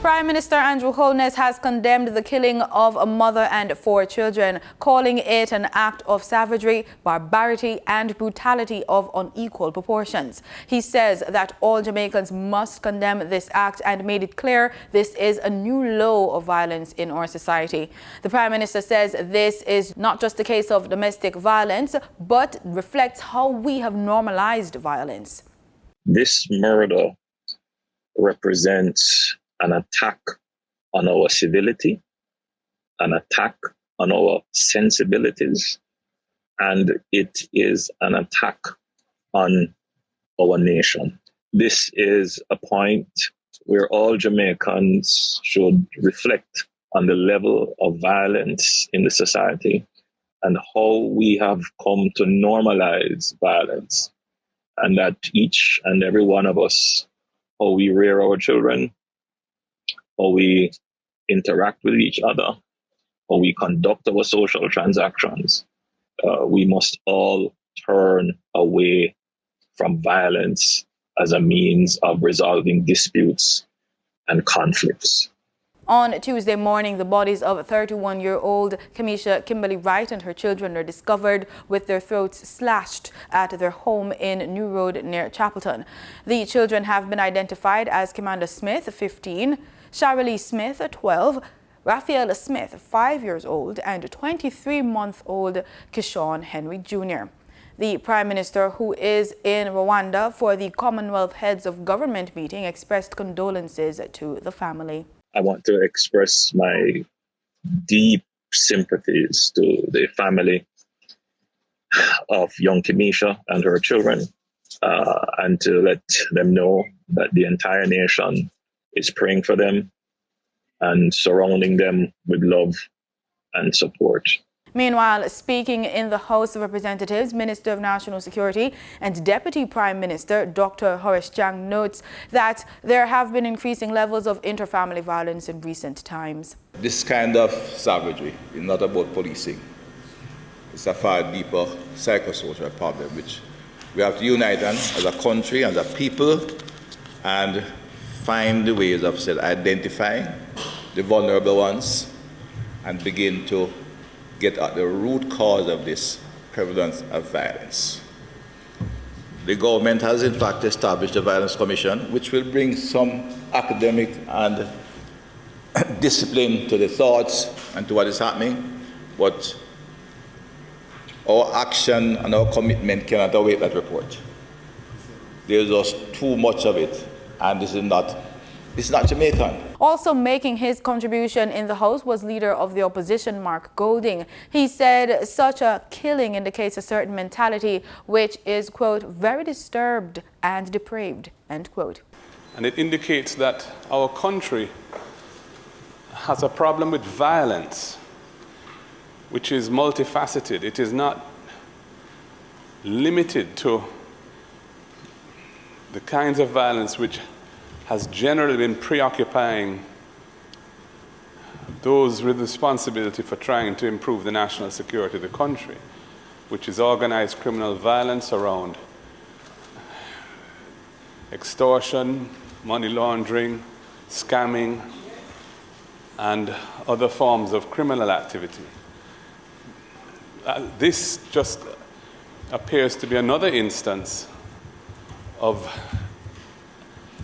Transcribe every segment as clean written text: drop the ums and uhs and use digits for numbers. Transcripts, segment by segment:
Prime Minister Andrew Holness has condemned the killing of a mother and 4 children, calling it an act of savagery, barbarity and brutality of unequal proportions. He says that all Jamaicans must condemn this act and made it clear this is a new low of violence in our society. The Prime Minister says this is not just a case of domestic violence, but reflects how we have normalized violence. This murder represents an attack on our civility, an attack on our sensibilities, and it is an attack on our nation. This is a point where all Jamaicans should reflect on the level of violence in the society and how we have come to normalize violence, and that each and every one of us, how we rear our children, how we interact with each other, how we conduct our social transactions, we must all turn away from violence as a means of resolving disputes and conflicts. On Tuesday morning, the bodies of 31-year-old Kamisha Kimberly Wright and her children were discovered with their throats slashed at their home in New Road near Chapelton. The children have been identified as Commander Smith, 15, Sharalee Smith, 12, Raphael Smith, 5 years old, and 23-month-old Kishon Henry Jr. The Prime Minister, who is in Rwanda for the Commonwealth Heads of Government meeting, expressed condolences to the family. I want to express my deep sympathies to the family of young Kamisha and her children, and to let them know that the entire nation is praying for them and surrounding them with love and support. Meanwhile, speaking in the House of Representatives, Minister of National Security and Deputy Prime Minister Dr. Horace Chang notes that there have been increasing levels of interfamily violence in recent times. This kind of savagery is not about policing. It's a far deeper psychosocial problem which we have to unite on as a country, as a people, and find the ways of identifying the vulnerable ones and begin to get at the root cause of this prevalence of violence. The government has in fact established a Violence Commission, which will bring some academic and discipline to the thoughts and to what is happening, but our action and our commitment cannot await that report. There's just too much of it, and this is not Jamaican. Also making his contribution in the House was leader of the opposition, Mark Golding. He said such a killing indicates a certain mentality which is, quote, very disturbed and depraved, end quote. And it indicates that our country has a problem with violence, which is multifaceted. It is not limited to the kinds of violence which has generally been preoccupying those with responsibility for trying to improve the national security of the country, which is organized criminal violence around extortion, money laundering, scamming, and other forms of criminal activity. This just appears to be another instance of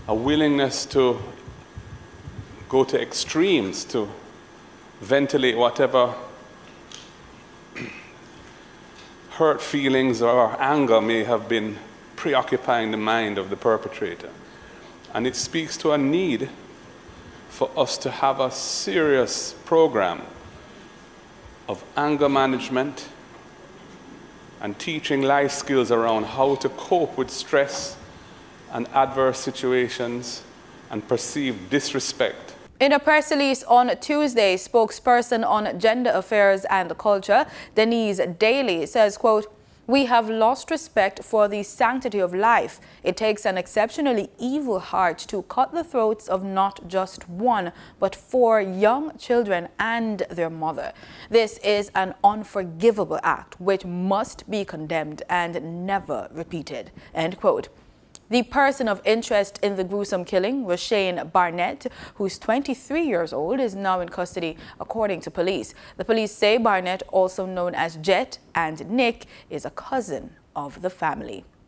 a willingness to go to extremes to ventilate whatever hurt feelings or anger may have been preoccupying the mind of the perpetrator. And it speaks to a need for us to have a serious program of anger management and teaching life skills around how to cope with stress and adverse situations and perceived disrespect. In a press release on Tuesday, spokesperson on gender affairs and culture, Denise Daly, says, quote, "We have lost respect for the sanctity of life. It takes an exceptionally evil heart to cut the throats of not just 1, but 4 young children and their mother. This is an unforgivable act which must be condemned and never repeated," end quote. The person of interest in the gruesome killing, Roshane Barnett, who's 23 years old, is now in custody, according to police. The police say Barnett, also known as Jet and Nick, is a cousin of the family.